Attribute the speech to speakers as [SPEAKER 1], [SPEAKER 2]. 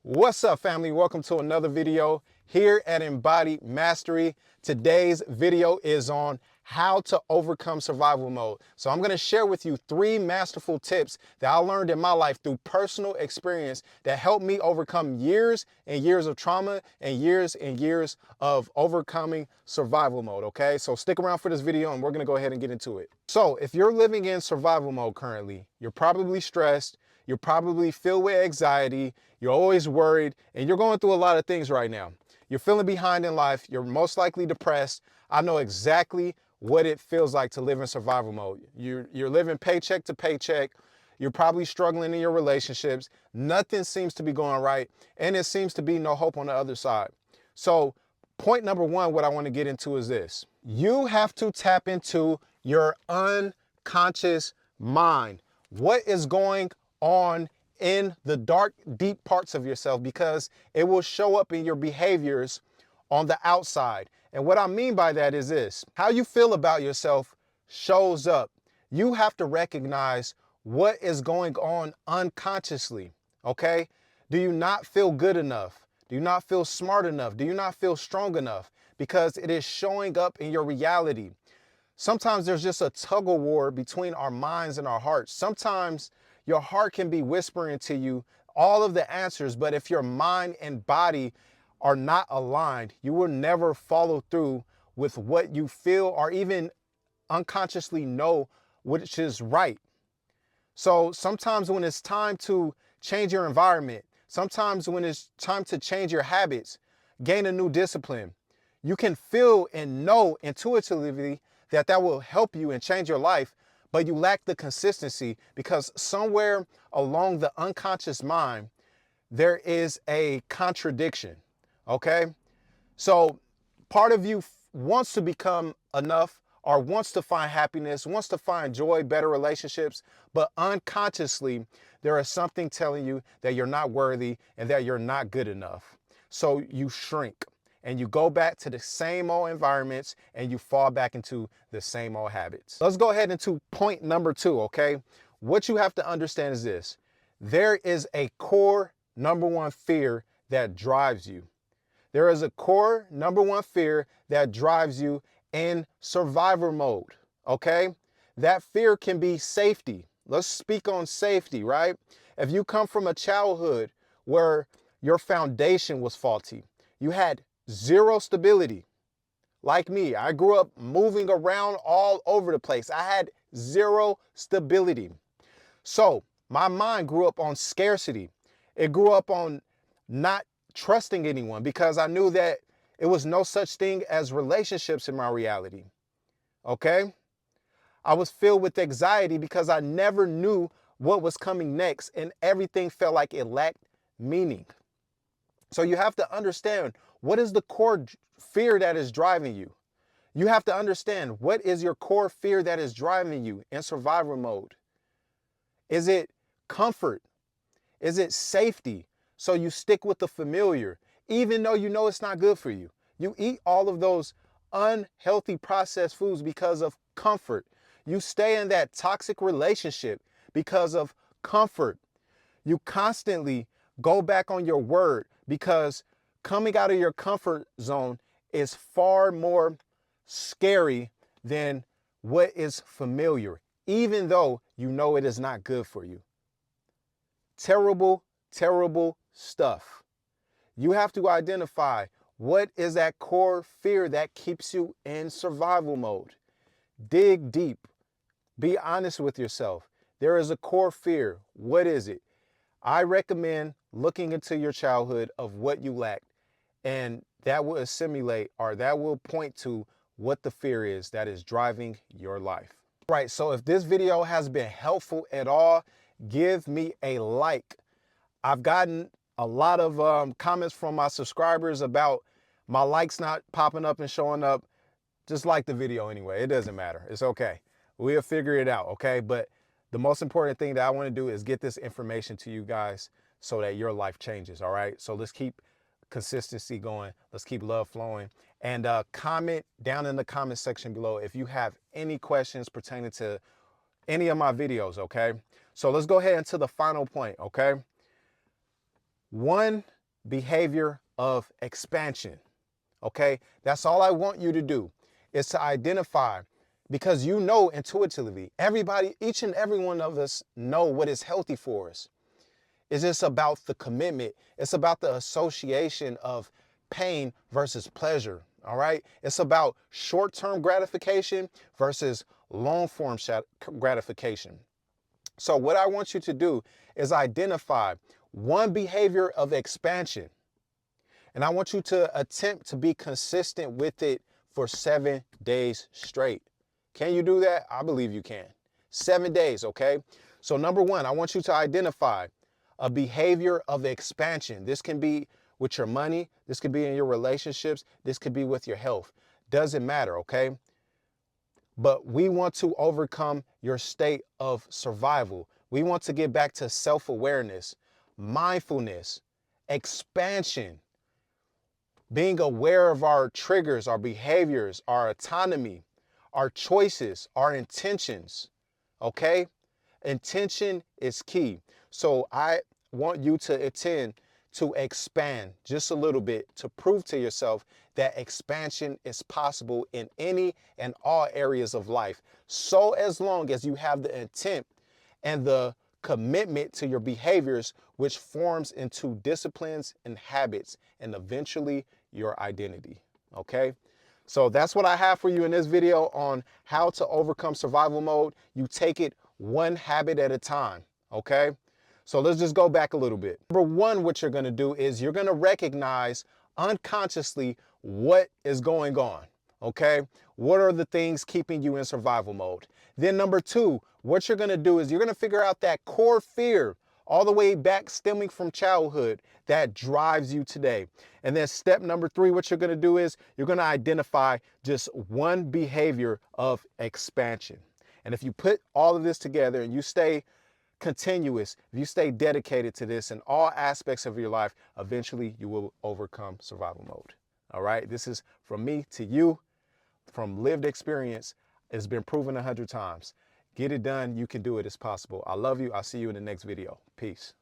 [SPEAKER 1] What's up, family? Welcome to another video here at Embodied Mastery. Today's video is on how to overcome survival mode. So I'm going to share with you 3 masterful tips that I learned in my life through personal experience that helped me overcome years and years of trauma and years of overcoming survival mode. Okay, so stick around for this video and we're going to go ahead and get into it. So if you're living in survival mode currently, you're probably stressed. You're probably filled with anxiety, you're always worried, and you're going through a lot of things right now. You're feeling behind in life, you're most likely depressed. I know exactly what it feels like to live in survival mode. You're living paycheck to paycheck, you're probably struggling in your relationships, nothing seems to be going right, and it seems to be no hope on the other side. So point number 1, what I want to get into is this. You have to tap into your unconscious mind. What is going on in the dark, deep parts of yourself, because it will show up in your behaviors on the outside. And what I mean by that is this: how you feel about yourself shows up. You have to recognize what is going on unconsciously, okay? Do you not feel good enough? Do you not feel smart enough? Do you not feel strong enough? Because it is showing up in your reality. Sometimes there's just a tug of war between our minds and our hearts. Sometimes your heart can be whispering to you all of the answers, but if your mind and body are not aligned, you will never follow through with what you feel or even unconsciously know which is right. So sometimes when it's time to change your environment, sometimes when it's time to change your habits, gain a new discipline, you can feel and know intuitively that that will help you and change your life, but you lack the consistency because somewhere along the unconscious mind, there is a contradiction, okay? So part of you wants to become enough or wants to find happiness, wants to find joy, better relationships, but unconsciously, there is something telling you that you're not worthy and that you're not good enough. So you shrink and you go back to the same old environments and you fall back into the same old habits. Let's go ahead into point number 2, okay? What you have to understand is this: there is a core number 1 fear that drives you. There is a core number 1 fear that drives you in survivor mode, okay? That fear can be safety. Let's speak on safety, right? If you come from a childhood where your foundation was faulty, you had 0 stability. Like me, I grew up moving around all over the place. I had 0 stability. So my mind grew up on scarcity. It grew up on not trusting anyone because I knew that it was no such thing as relationships in my reality. Okay? I was filled with anxiety because I never knew what was coming next and everything felt like it lacked meaning. So you have to understand, what is the core fear that is driving you? You have to understand, what is your core fear that is driving you in survival mode? Is it comfort? Is it safety? So you stick with the familiar, even though you know it's not good for you. You eat all of those unhealthy processed foods because of comfort. You stay in that toxic relationship because of comfort. You constantly go back on your word because coming out of your comfort zone is far more scary than what is familiar, even though you know it is not good for you. Terrible, terrible stuff. You have to identify, what is that core fear that keeps you in survival mode. Dig deep. Be honest with yourself. There is a core fear. What is it? I recommend looking into your childhood of what you lacked, and that will assimilate, or that will point to what the fear is that is driving your life. Right, so if this video has been helpful at all, give me a like. I've gotten a lot of comments from my subscribers about my likes not popping up and showing up. Just like the video anyway. It doesn't matter. It's okay. We'll figure it out, okay? But the most important thing that I want to do is get this information to you guys so that your life changes, all right? So let's keep consistency going. Let's keep love flowing. And comment down in the comment section below if you have any questions pertaining to any of my videos, okay? So let's go ahead into the final point, okay? One behavior of expansion. Okay, that's all I want you to do is to identify, because you know intuitively, everybody, each and every one of us know what is healthy for us. It's just about the commitment. It's about the association of pain versus pleasure. All right. It's about short-term gratification versus long-form gratification. So what I want you to do is identify one behavior of expansion. And I want you to attempt to be consistent with it for 7 days straight. Can you do that? I believe you can. 7 days, okay? So number one, I want you to identify a behavior of expansion. This can be with your money. This could be in your relationships. This could be with your health. Doesn't matter, okay? But we want to overcome your state of survival. We want to get back to self-awareness, mindfulness, expansion, being aware of our triggers, our behaviors, our autonomy, our choices, our intentions, okay? Intention is key. So I want you to intend to expand just a little bit to prove to yourself that expansion is possible in any and all areas of life. So as long as you have the intent and the commitment to your behaviors, which forms into disciplines and habits, and eventually your identity, okay? So that's what I have for you in this video on how to overcome survival mode. You take it one habit at a time, okay? So let's just go back a little bit. Number one, what you're gonna do is you're gonna recognize unconsciously what is going on, okay? What are the things keeping you in survival mode? Then number two, what you're gonna do is you're gonna figure out that core fear all the way back stemming from childhood that drives you today. And then step number three, what you're gonna do is you're gonna identify just one behavior of expansion. And if you put all of this together and you stay continuous, if you stay dedicated to this in all aspects of your life, eventually you will overcome survival mode. All right, this is from me to you, from lived experience. It's been proven 100 times. Get it done. You can do it. It's possible. I love you. I'll see you in the next video. Peace.